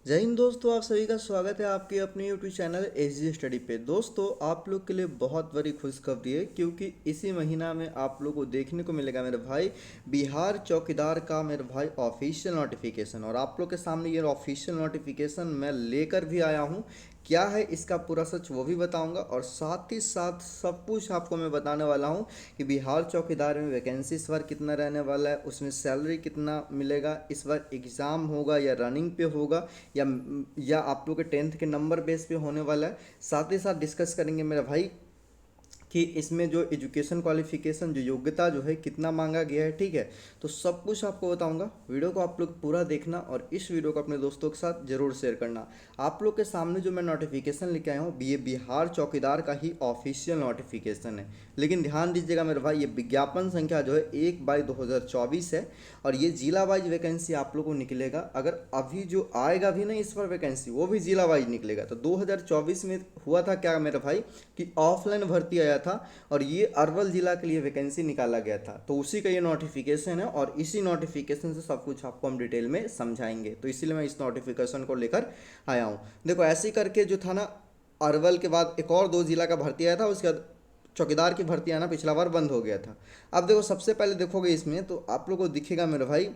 जय हिंद दोस्तों, आप सभी का स्वागत है आपके अपने YouTube channel H G study पे। दोस्तों, आप लोग के लिए बहुत बड़ी खुशखबरी है क्योंकि इसी महीना में आप लोग को देखने को मिलेगा मेरे भाई बिहार चौकीदार का मेरे भाई ऑफिशियल नोटिफिकेशन। और आप लोग के सामने ये ऑफिशियल नोटिफिकेशन मैं लेकर भी आया हूँ। क्या है इसका पूरा सच वो भी बताऊंगा और साथ ही साथ सब कुछ आपको मैं बताने वाला हूँ कि बिहार चौकीदार में वैकेंसी इस बार कितना रहने वाला है, उसमें सैलरी कितना मिलेगा, इस बार एग्ज़ाम होगा या रनिंग पे होगा या आप लोग के टेंथ के नंबर बेस पे होने वाला है। साथ ही साथ डिस्कस करेंगे मेरा भाई कि इसमें जो एजुकेशन क्वालिफिकेशन जो योग्यता जो है कितना मांगा गया है। ठीक है, तो सब कुछ आपको बताऊंगा। वीडियो को आप लोग पूरा देखना और इस वीडियो को अपने दोस्तों के साथ जरूर शेयर करना। आप लोग के सामने जो मैं नोटिफिकेशन लेके आया हूँ ये बिहार चौकीदार का ही ऑफिशियल नोटिफिकेशन है। लेकिन ध्यान दीजिएगा मेरे भाई, ये विज्ञापन संख्या जो है 1/2024 है और ये जिला वाइज वैकेंसी आप लोग को निकलेगा। अगर अभी जो आएगा भी नहीं इस पर वैकेंसी, वो भी जिला वाइज निकलेगा। तो 2024 में हुआ था क्या मेरे भाई कि ऑफलाइन भर्ती आया था और ये अरवल जिला के लिए वैकेंसी निकाला गया था। तो उसी का ये नोटिफिकेशन है और इसी नोटिफिकेशन से सब कुछ आपको हम डिटेल में समझाएंगे। तो इसीलिए मैं इस नोटिफिकेशन को लेकर आया हूँ। देखो, ऐसे ही करके जो था ना, अरवल के बाद एक और 2 जिला का भर्ती आया था, उसके बाद चौकीदार की भर्ती आना पिछला बार बंद हो गया था। अब देखो, सबसे पहले देखोगे इसमें तो आप लोग को दिखेगा मेरे भाई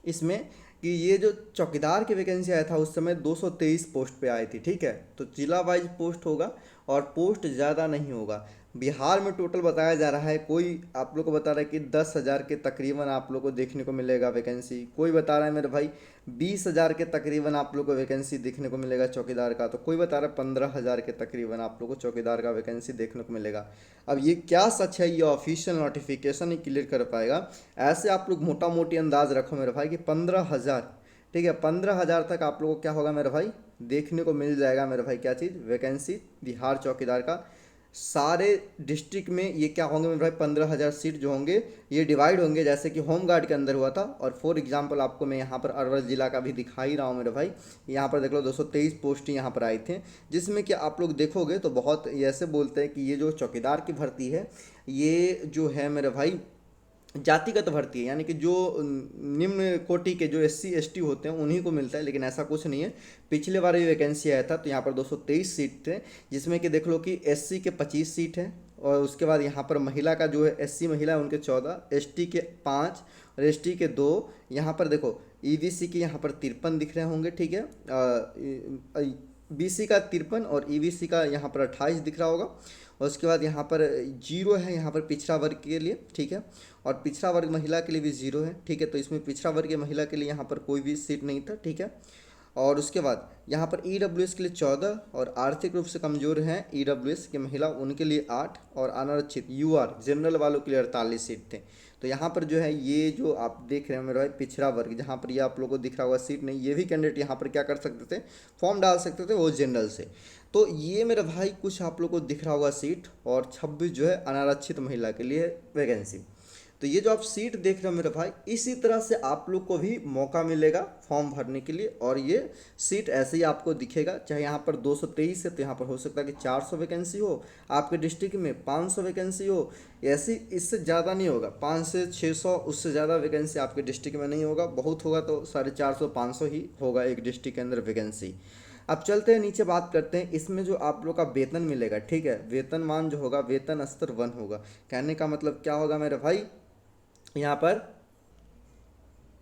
इसमें कि ये जो चौकीदार की वैकेंसी आया था उस समय 223 पोस्ट पे आई थी। ठीक है, तो जिला वाइज पोस्ट होगा और पोस्ट ज़्यादा नहीं होगा। बिहार में टोटल बताया जा रहा है, कोई आप लोग को बता रहा है कि 10,000 के तकरीबन आप लोग को देखने को मिलेगा वैकेंसी, कोई बता रहा है मेरे भाई 20,000 के तकरीबन आप लोग को वैकेंसी देखने को मिलेगा चौकीदार का, तो कोई बता रहा है 15,000 के तकरीबन आप लोग को चौकीदार का वैकेंसी देखने को मिलेगा। अब ये क्या सच है ये ऑफिशियल नोटिफिकेशन ही क्लियर कर पाएगा। ऐसे आप लोग मोटा मोटी अंदाज रखो मेरे भाई कि 15,000, ठीक है, 15,000 तक आप लोगों को क्या होगा मेरे भाई देखने को मिल जाएगा मेरे भाई, क्या चीज़, वैकेंसी बिहार चौकीदार का। सारे डिस्ट्रिक्ट में ये क्या होंगे मेरे भाई, 15,000 सीट जो होंगे ये डिवाइड होंगे जैसे कि होम गार्ड के अंदर हुआ था। और फॉर एग्जांपल आपको मैं यहाँ पर अरवल जिला का भी दिखा ही रहा हूँ मेरे भाई। यहाँ पर देख लो 223 पोस्ट यहाँ पर आए थे, जिसमें कि आप लोग देखोगे तो बहुत ऐसे बोलते हैं कि ये जो चौकीदार की भर्ती है ये जो है मेरे भाई जातिगत भर्ती है, यानी कि जो निम्न कोटि के जो SC ST होते हैं उन्हीं को मिलता है, लेकिन ऐसा कुछ नहीं है। पिछले बार ये वैकेंसी आया था तो यहाँ पर 223 सीट थे, जिसमें कि देख लो कि SC के 25 सीट हैं और उसके बाद यहाँ पर महिला का जो है SC महिला है उनके 14, ST के 5 और ST के 2। यहाँ पर देखो EBC के यहाँ पर 53 दिख रहे होंगे। ठीक है, BC का 53 और EBC का यहाँ पर 28 दिख रहा होगा। और उसके बाद यहाँ पर जीरो है यहाँ पर पिछड़ा वर्ग के लिए। ठीक है, और पिछड़ा वर्ग महिला के लिए भी जीरो है। ठीक है, तो इसमें पिछड़ा वर्ग महिला के लिए यहाँ पर कोई भी सीट नहीं था। ठीक है, और उसके बाद यहाँ पर EWS के लिए 14 और आर्थिक रूप से कमजोर हैं EWS की महिला उनके लिए 8 और अनारक्षित UR जनरल वालों के लिए 48 सीट थे। तो यहाँ पर जो है ये जो आप देख रहे हैं मेरे भाई पिछड़ा वर्ग, जहाँ पर ये आप लोगों को दिख रहा होगा सीट नहीं, ये भी कैंडिडेट यहाँ पर क्या कर सकते थे, फॉर्म डाल सकते थे वो जनरल से। तो ये मेरे भाई कुछ आप लोग को दिख रहा होगा सीट, और 26 जो है अनारक्षित महिला के लिए वैकेंसी। तो ये जो आप सीट देख रहे हो मेरे भाई, इसी तरह से आप लोग को भी मौका मिलेगा फॉर्म भरने के लिए और ये सीट ऐसे ही आपको दिखेगा। चाहे यहाँ पर 223 है तो यहाँ पर हो सकता है कि 400 वैकेंसी हो, आपके डिस्ट्रिक्ट में 500 वैकेंसी हो, ऐसी इससे ज़्यादा नहीं होगा, 500 से 600 उससे ज़्यादा वैकेंसी आपके डिस्ट्रिक्ट में नहीं होगा। बहुत होगा तो 450 500 ही होगा एक डिस्ट्रिक्ट के अंदर वैकेंसी। अब चलते हैं नीचे, बात करते हैं इसमें जो आप लोग का वेतन मिलेगा। ठीक है, वेतनमान जो होगा वेतन स्तर 1 होगा। कहने का मतलब क्या होगा मेरे भाई यहाँ पर,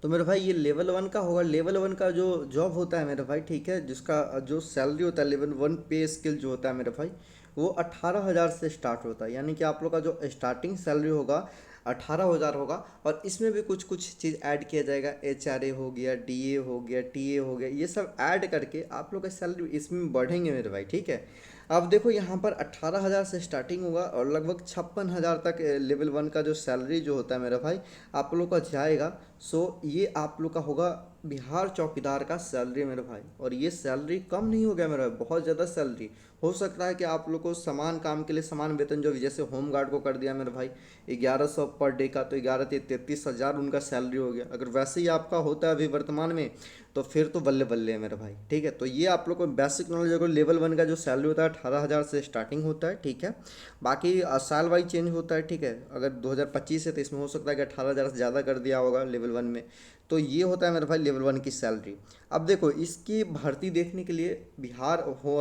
तो मेरे भाई ये लेवल 1 का होगा। लेवल 1 का जो जॉब होता है मेरे भाई, ठीक है, जिसका जो सैलरी होता है लेवल 1 पे स्केल जो होता है मेरे भाई वो 18,000 से स्टार्ट होता है। यानी कि आप लोग का जो स्टार्टिंग सैलरी होगा 18,000 होगा और इसमें भी कुछ कुछ चीज़ ऐड किया जाएगा, HRA हो गया, DA हो गया, TA हो गया, ये सब ऐड करके आप लोग का सैलरी इसमें बढ़ेंगे मेरे भाई। ठीक है, अब देखो यहाँ पर 18,000 से स्टार्टिंग होगा और लगभग 56,000 तक लेवल 1 का जो सैलरी जो होता है मेरा भाई आप लोग का जाएगा। सो ये आप लोग का होगा बिहार चौकीदार का सैलरी मेरे भाई। और ये सैलरी कम नहीं हो गया मेरा भाई, बहुत ज़्यादा सैलरी। हो सकता है कि आप लोग को समान काम के लिए समान वेतन जो जैसे होम गार्ड को कर दिया मेरे भाई 1100 पर डे का, तो 11 से 33,000 उनका सैलरी हो गया। अगर वैसे ही आपका होता है अभी वर्तमान में तो फिर तो बल्ले बल्ले है मेरे भाई। ठीक है, तो ये आप लोग को बेसिक नॉलेज, अगर लेवल 1 का जो सैलरी होता है 18,000 से स्टार्टिंग होता है। ठीक है, बाकी साल वाइज चेंज होता है। ठीक है, अगर 2025 है तो इसमें हो सकता है कि 18,000 से ज़्यादा कर दिया होगा लेवल 1 में। तो ये होता है मेरे भाई लेवल 1 की सैलरी। अब देखो इसकी भर्ती देखने के लिए बिहार हो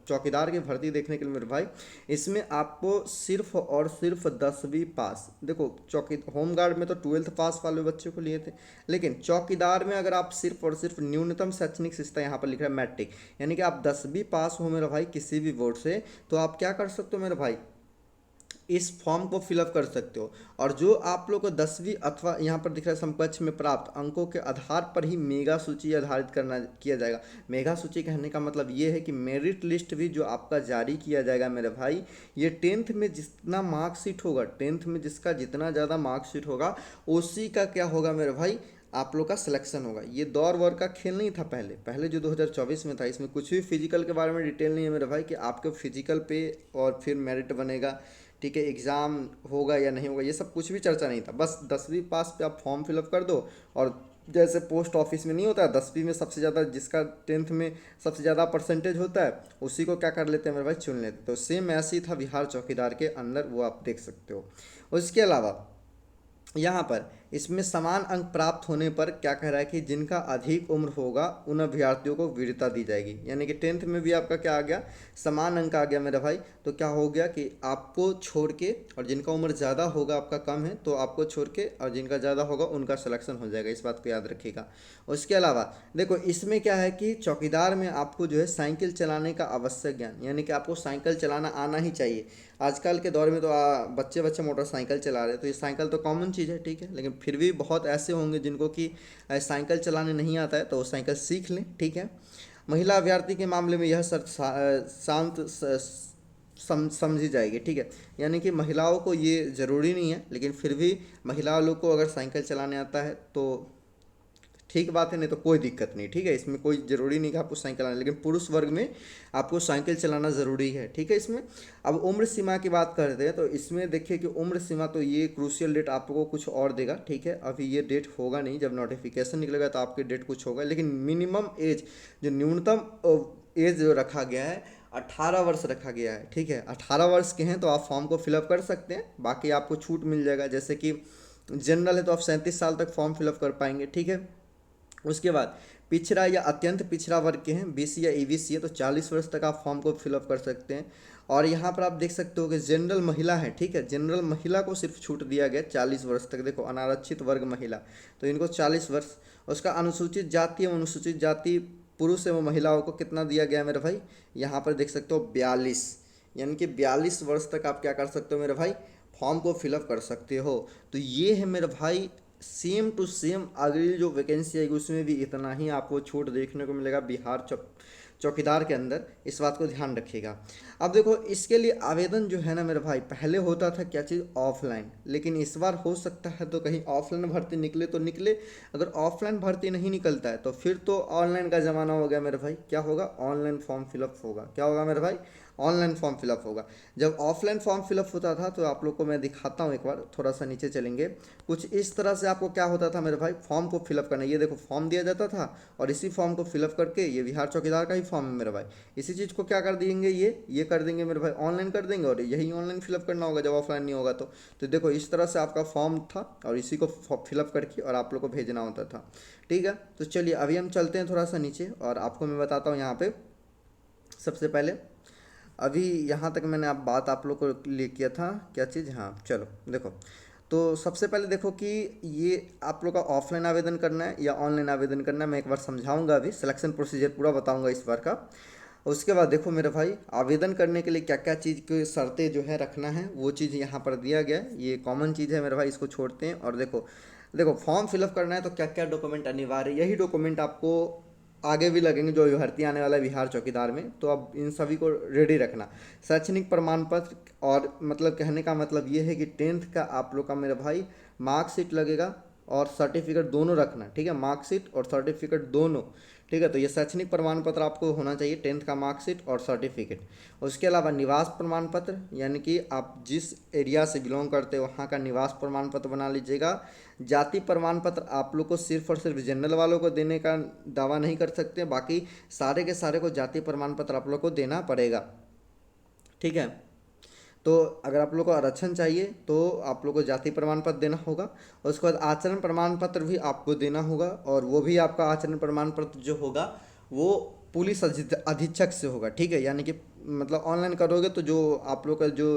चौकीदार की भर्ती देखने के लिए मेरे भाई इसमें आपको सिर्फ और सिर्फ 10वीं पास, देखो चौकी होमगार्ड में तो 12th पास वाले बच्चों को लिए थे, लेकिन चौकीदार में अगर आप सिर्फ और सिर्फ न्यूनतम शैक्षणिक शिक्षा, यहाँ पर लिख रहा है मैट्रिक, यानी कि आप 10वीं पास हो मेरे भाई किसी भी बोर्ड से, तो आप क्या कर सकते हो मेरे भाई, इस फॉर्म को फिलअप कर सकते हो। और जो आप लोग को 10वीं अथवा यहाँ पर दिख रहा है समकक्ष में प्राप्त अंकों के आधार पर ही मेगा सूची आधारित करना किया जाएगा। मेगा सूची कहने का मतलब ये है कि मेरिट लिस्ट भी जो आपका जारी किया जाएगा मेरे भाई, ये 10th में जितना मार्कशीट होगा, 10th में जिसका जितना ज़्यादा मार्कशीट होगा उसी का क्या होगा मेरे भाई, आप लोग का सिलेक्शन होगा। ये दौर वौर का खेल नहीं था पहले, पहले जो 2024 में था इसमें कुछ भी फिजिकल के बारे में डिटेल नहीं है मेरे भाई कि आपके फिजिकल पे और फिर मेरिट बनेगा, ठीक है, एग्ज़ाम होगा या नहीं होगा, ये सब कुछ भी चर्चा नहीं था। बस 10वीं पास पे आप फॉर्म फिलअप कर दो, और जैसे पोस्ट ऑफिस में नहीं होता है 10वीं में सबसे ज़्यादा जिसका 10th में सबसे ज़्यादा परसेंटेज होता है उसी को क्या कर लेते हैं मेरे भाई, चुन लेते। तो सेम ऐसे ही था बिहार चौकीदार के अंदर, वो आप देख सकते हो। उसके अलावा यहाँ पर इसमें समान अंक प्राप्त होने पर क्या कह रहा है कि जिनका अधिक उम्र होगा उन अभ्यर्थियों को वीरता दी जाएगी, यानी कि 10th में भी आपका क्या आ गया, समान अंक आ गया मेरा भाई। तो क्या हो गया कि आपको छोड़ के, और जिनका उम्र ज़्यादा होगा आपका कम है तो आपको छोड़ के, और जिनका ज़्यादा होगा उनका सिलेक्शन हो जाएगा, इस बात को याद रखिएगा। उसके अलावा देखो इसमें क्या है कि चौकीदार में आपको जो है साइकिल चलाने का आवश्यक ज्ञान, यानी कि आपको साइकिल चलाना आना ही चाहिए। आजकल के दौर में तो बच्चे बच्चे मोटरसाइकिल चला रहे हैं, तो ये साइकिल तो कॉमन चीज़ है, ठीक है, लेकिन फिर भी बहुत ऐसे होंगे जिनको कि साइकिल चलाने नहीं आता है, तो वो साइकिल सीख लें, ठीक है। महिला अभ्यर्थी के मामले में यह शर्त शांत समझी जाएगी, ठीक है, यानी कि महिलाओं को ये ज़रूरी नहीं है, लेकिन फिर भी महिला लोग को अगर साइकिल चलाने आता है तो ठीक बात है, नहीं तो कोई दिक्कत नहीं, ठीक है, इसमें कोई ज़रूरी नहीं कि आपको साइकिल चलाना, लेकिन पुरुष वर्ग में आपको साइकिल चलाना ज़रूरी है, ठीक है। इसमें अब उम्र सीमा की बात करते हैं, तो इसमें देखिए कि उम्र सीमा तो ये क्रूशियल डेट आपको कुछ और देगा, ठीक है, अभी ये डेट होगा नहीं, जब नोटिफिकेशन निकलेगा तो आपकी डेट कुछ होगा, लेकिन मिनिमम एज जो न्यूनतम एज जो रखा गया है 18 वर्ष रखा गया है, ठीक है। 18 वर्ष के हैं तो आप फॉर्म को फिलअप कर सकते हैं, बाकी आपको छूट मिल जाएगा, जैसे कि जनरल है तो आप 37 साल तक फॉर्म फिलअप कर पाएंगे, ठीक है। उसके बाद पिछड़ा या अत्यंत पिछड़ा वर्ग के हैं, बीसी या ईबीसी है तो 40 वर्ष तक आप फॉर्म को फिलअप कर सकते हैं। और यहाँ पर आप देख सकते हो कि जनरल महिला है, ठीक है, जनरल महिला को सिर्फ छूट दिया गया 40 वर्ष तक, देखो अनारक्षित वर्ग महिला, तो इनको 40 वर्ष। उसका अनुसूचित जाति एवं अनुसूचित जाति पुरुष एवं महिलाओं को कितना दिया गया है मेरे भाई, यहाँ पर देख सकते हो 42, यानी कि 42 वर्ष तक आप क्या कर सकते हो मेरे भाई, फॉर्म को फिलअप कर सकते हो। तो ये है मेरे भाई सेम टू सेम अगली जो वैकेंसी आएगी उसमें भी इतना ही आपको छूट देखने को मिलेगा बिहार चौकीदार के अंदर, इस बात को ध्यान रखिएगा। अब देखो इसके लिए आवेदन जो है ना मेरे भाई, पहले होता था क्या चीज़, ऑफलाइन, लेकिन इस बार हो सकता है तो कहीं ऑफलाइन भर्ती निकले तो निकले, अगर ऑफलाइन भर्ती नहीं निकलता है तो फिर तो ऑनलाइन का ज़माना हो गया मेरे भाई। क्या होगा, ऑनलाइन फॉर्म फिलअप होगा, क्या होगा मेरे भाई, ऑनलाइन फॉर्म फिलअप होगा। जब ऑफलाइन फॉर्म फिलअप होता था तो आप लोग को मैं दिखाता हूँ, एक बार थोड़ा सा नीचे चलेंगे, कुछ इस तरह से आपको क्या होता था मेरे भाई, फॉर्म को फिलअप करना, ये देखो फॉर्म दिया जाता था और इसी फॉर्म को फिलअप करके, ये बिहार चौकीदार का ही फॉर्म है मेरे भाई, इसी चीज़ को क्या कर देंगे, ये कर देंगे मेरे भाई, ऑनलाइन कर देंगे, और यही ऑनलाइन फिलअप करना होगा जब ऑफलाइन नहीं होगा तो देखो इस तरह से आपका फॉर्म था और इसी को फिलअप करके और आप लोग को भेजना होता था, ठीक है। तो चलिए अभी हम चलते हैं थोड़ा सा नीचे और आपको मैं बताता हूँ यहाँ पे। सबसे पहले अभी यहाँ तक मैंने बात आप लोग को लिए किया था क्या चीज़, हाँ चलो देखो, तो सबसे पहले देखो कि ये आप लोग का ऑफलाइन आवेदन करना है या ऑनलाइन आवेदन करना है, मैं एक बार समझाऊंगा, अभी सिलेक्शन प्रोसीजर पूरा बताऊंगा इस बार का। उसके बाद देखो मेरे भाई आवेदन करने के लिए क्या क्या चीज़ की शर्तें जो है रखना है वो चीज़ यहाँ पर दिया गया है, ये कॉमन चीज़ है मेरे भाई, इसको छोड़ते हैं। और देखो देखो फॉर्म फिलअप करना है तो क्या क्या डॉक्यूमेंट अनिवार्य, यही डॉक्यूमेंट आपको आगे भी लगेंगे जो भर्ती आने वाला है बिहार चौकीदार में, तो अब इन सभी को रेडी रखना। शैक्षणिक प्रमाण पत्र, और मतलब कहने का मतलब ये है कि 10th का आप लोग का मेरे भाई मार्कशीट लगेगा और सर्टिफिकेट दोनों रखना, ठीक है, मार्कशीट और सर्टिफिकेट दोनों, ठीक है। तो ये शैक्षणिक प्रमाण पत्र आपको होना चाहिए, 10th का मार्कशीट और सर्टिफिकेट। उसके अलावा निवास प्रमाण पत्र, यानी कि आप जिस एरिया से बिलोंग करते हो वहाँ का निवास प्रमाण पत्र बना लीजिएगा। जाति प्रमाण पत्र आप लोग को सिर्फ और सिर्फ जनरल वालों को देने का दावा नहीं कर सकते, बाकी सारे के सारे को जाति प्रमाण पत्र आप लोग को देना पड़ेगा, ठीक है। तो अगर आप लोग को आरक्षण चाहिए तो आप लोग को जाति प्रमाण पत्र देना होगा, और उसके बाद आचरण प्रमाण पत्र भी आपको देना होगा, और वो भी आपका आचरण प्रमाण पत्र जो होगा वो पुलिस अधीक्षक से होगा, ठीक है। यानी कि मतलब ऑनलाइन करोगे तो जो आप लोग का जो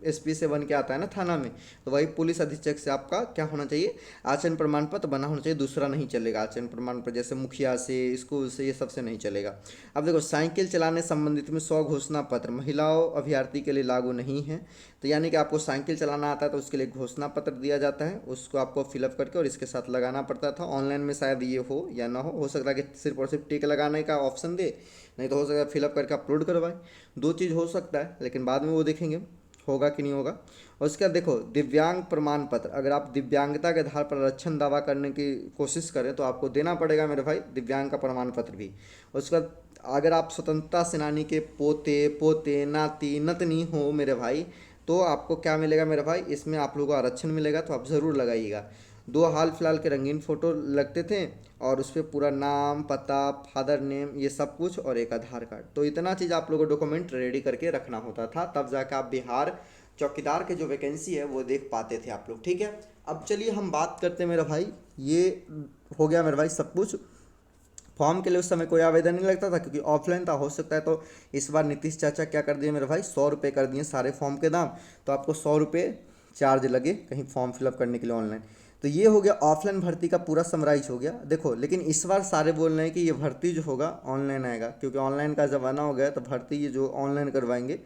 एसपी से बन के आता है ना थाना में, तो वही पुलिस अधीक्षक से आपका क्या होना चाहिए, आचरण प्रमाण पत्र बना होना चाहिए, दूसरा नहीं चलेगा। आचरण प्रमाण पत्र जैसे मुखिया से, स्कूल से, ये सबसे नहीं चलेगा। अब देखो, साइकिल चलाने संबंधित में 100 घोषणा पत्र महिलाओं अभ्यर्थी के लिए लागू नहीं है। तो यानी कि आपको साइकिल चलाना आता है तो उसके लिए घोषणा पत्र दिया जाता है, उसको आपको फिलअप करके और इसके साथ लगाना पड़ता था। ऑनलाइन में शायद ये हो या ना हो सकता है कि सिर्फ और सिर्फ टिक लगाने का ऑप्शन दे, नहीं तो हो सकता है फिलअप करके अपलोड करवाए। दो चीज़ हो सकता है, लेकिन बाद में वो देखेंगे होगा कि नहीं होगा। और उसके बाद देखो, दिव्यांग प्रमाण पत्र, अगर आप दिव्यांगता के आधार पर आरक्षण दावा करने की कोशिश करें तो आपको देना पड़ेगा मेरे भाई दिव्यांग का प्रमाण पत्र भी। उसके बाद अगर आप स्वतंत्रता सेनानी के पोते पोते नाती नतनी हो मेरे भाई, तो आपको क्या मिलेगा मेरे भाई, इसमें आप लोगों को आरक्षण मिलेगा, तो आप ज़रूर लगाइएगा। दो हाल फिलहाल के रंगीन फोटो लगते थे और उस पर पूरा नाम, पता, फादर नेम, ये सब कुछ, और एक आधार कार्ड। तो इतना चीज़ आप लोगों को डॉक्यूमेंट रेडी करके रखना होता था, तब जाकर आप बिहार चौकीदार के जो वैकेंसी है वो देख पाते थे आप लोग, ठीक है। अब चलिए हम बात करते हैं मेरा भाई, ये हो गया मेरा भाई सब कुछ। फॉर्म के लिए उस समय कोई आवेदन नहीं लगता था क्योंकि ऑफलाइन था। हो सकता है तो इस बार नीतीश चाचा क्या कर दिए मेरे भाई, 100 रुपये कर दिए सारे फॉर्म के दाम, तो आपको 100 रुपये चार्ज लगे कहीं फॉर्म फिलअप करने के लिए ऑनलाइन। तो ये हो गया ऑफलाइन भर्ती का पूरा समराइज हो गया। देखो, लेकिन इस बार सारे बोल रहे हैं कि ये भर्ती जो होगा ऑनलाइन आएगा, क्योंकि ऑनलाइन का ज़माना हो गया, तो भर्ती ये जो ऑनलाइन करवाएंगे।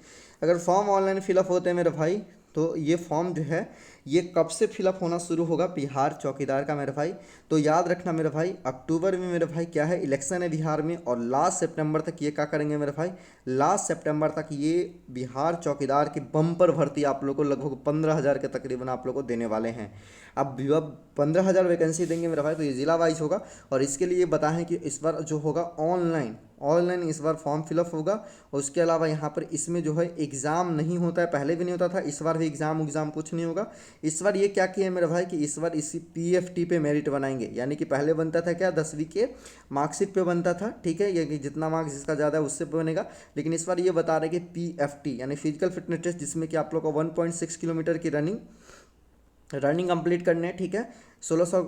अगर फॉर्म ऑनलाइन फिलअप होते हैं मेरे भाई, तो ये फॉर्म जो है ये कब से फिलअप होना शुरू होगा, बिहार चौकीदार का मेरे भाई। तो याद रखना मेरे भाई, अक्टूबर में मेरे भाई क्या है, इलेक्शन है बिहार में, और लास्ट सितंबर तक ये क्या करेंगे मेरे भाई, लास्ट सितंबर तक ये बिहार चौकीदार की बम्पर भर्ती आप लोग को लगभग 15,000 के तकरीबन आप लोग को देने वाले हैं। अब 15,000 वैकेंसी देंगे मेरा भाई, तो ये ज़िला वाइज होगा। और इसके लिए बताएं कि इस बार जो होगा ऑनलाइन ऑनलाइन इस बार फॉर्म फिलअप होगा। और उसके अलावा यहाँ पर इसमें जो है एग्ज़ाम नहीं होता है, पहले भी नहीं होता था, इस बार भी एग्ज़ाम कुछ नहीं होगा। इस बार ये क्या किया है मेरे भाई कि इस बार इसी पीएफटी पे मेरिट बनाएंगे। यानी कि पहले बनता था क्या, 10वीं के मार्कशीट पे बनता था, ठीक है, ये कि जितना मार्क्स जिसका ज़्यादा है उससे बनेगा। लेकिन इस बार ये बता रहे कि पीएफटी यानी फिजिकल फिटनेस टेस्ट, जिसमें कि आप लोग को 1.6 किलोमीटर की रनिंग कंप्लीट करने हैं, ठीक है। 1600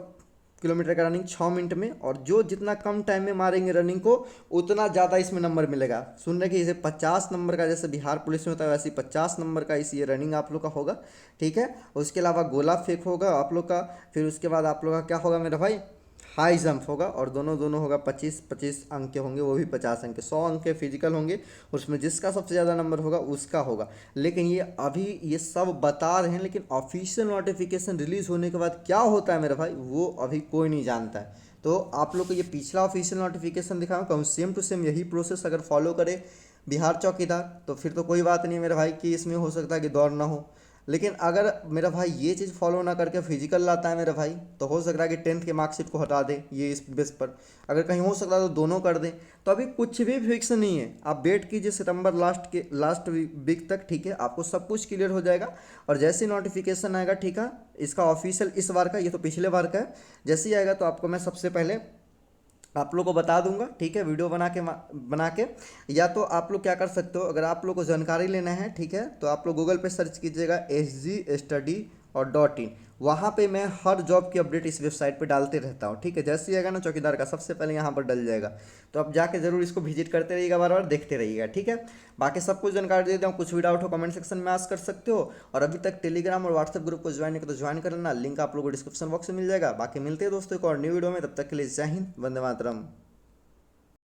किलोमीटर का रनिंग 6 मिनट में, और जो जितना कम टाइम में मारेंगे रनिंग को उतना ज़्यादा इसमें नंबर मिलेगा। सुन रहे कि इसे 50 नंबर का, जैसे बिहार पुलिस में होता है वैसे 50 नंबर का इस ये रनिंग आप लोग का होगा, ठीक है। उसके अलावा गोला फेंक होगा आप लोग का। फिर उसके बाद आप लोग का क्या होगा मेरा भाई, हाई जंप होगा, और दोनों होगा 25-25 अंक के होंगे, वो भी 50 अंक के, 100 अंक के फिजिकल होंगे, उसमें जिसका सबसे ज़्यादा नंबर होगा उसका होगा। लेकिन ये अभी ये सब बता रहे हैं, लेकिन ऑफिशियल नोटिफिकेशन रिलीज़ होने के बाद क्या होता है मेरा भाई वो अभी कोई नहीं जानता है। तो आप लोग को ये पिछला ऑफिशियल नोटिफिकेशन दिखाऊँ, कहूँ सेम टू सेम यही प्रोसेस अगर फॉलो करे बिहार चौकीदार, तो फिर तो कोई बात नहीं है मेरा भाई कि इसमें हो सकता है कि दौड़ ना हो। लेकिन अगर मेरा भाई ये चीज़ फॉलो ना करके फिजिकल लाता है मेरा भाई, तो हो सकता है कि 10th के मार्कशीट को हटा दे ये इस बेस पर। अगर कहीं हो सकता है तो दोनों कर दें। तो अभी कुछ भी फिक्स नहीं है, आप वेट कीजिए सितंबर लास्ट वीक तक, ठीक है, आपको सब कुछ क्लियर हो जाएगा। और जैसे नोटिफिकेशन आएगा, ठीक है, इसका ऑफिशियल इस बार का, ये तो पिछले बार का है, जैसे ही आएगा तो आपको मैं सबसे पहले आप लोग को बता दूंगा, ठीक है, वीडियो बना के। या तो आप लोग क्या कर सकते हो, अगर आप लोग को जानकारी लेना है, ठीक है, तो आप लोग गूगल पे सर्च कीजिएगा SG Study और .in। वहाँ पे मैं हर जॉब की अपडेट इस वेबसाइट पे डालते रहता हूँ, ठीक है। जैसे ही आएगा ना चौकीदार का, सबसे पहले यहाँ पर डल जाएगा। तो आप जाके जरूर इसको विजिट करते रहिएगा, बार बार देखते रहिएगा, ठीक है। बाकी सब कुछ जानकारी दे देता हूँ, कुछ भी डाउट हो कमेंट सेक्शन में आस्क कर सकते हो। और अभी तक टेलीग्राम और व्हाट्सएप ग्रुप को ज्वाइन नहीं किया तो ज्वाइन कर लेना, लिंक आप लोगों को डिस्क्रिप्शन बॉक्स में मिल जाएगा। बाकी मिलते हैं दोस्तों एक और न्यू वीडियो में, तब तक के लिए जय हिंद, वंदे मातरम।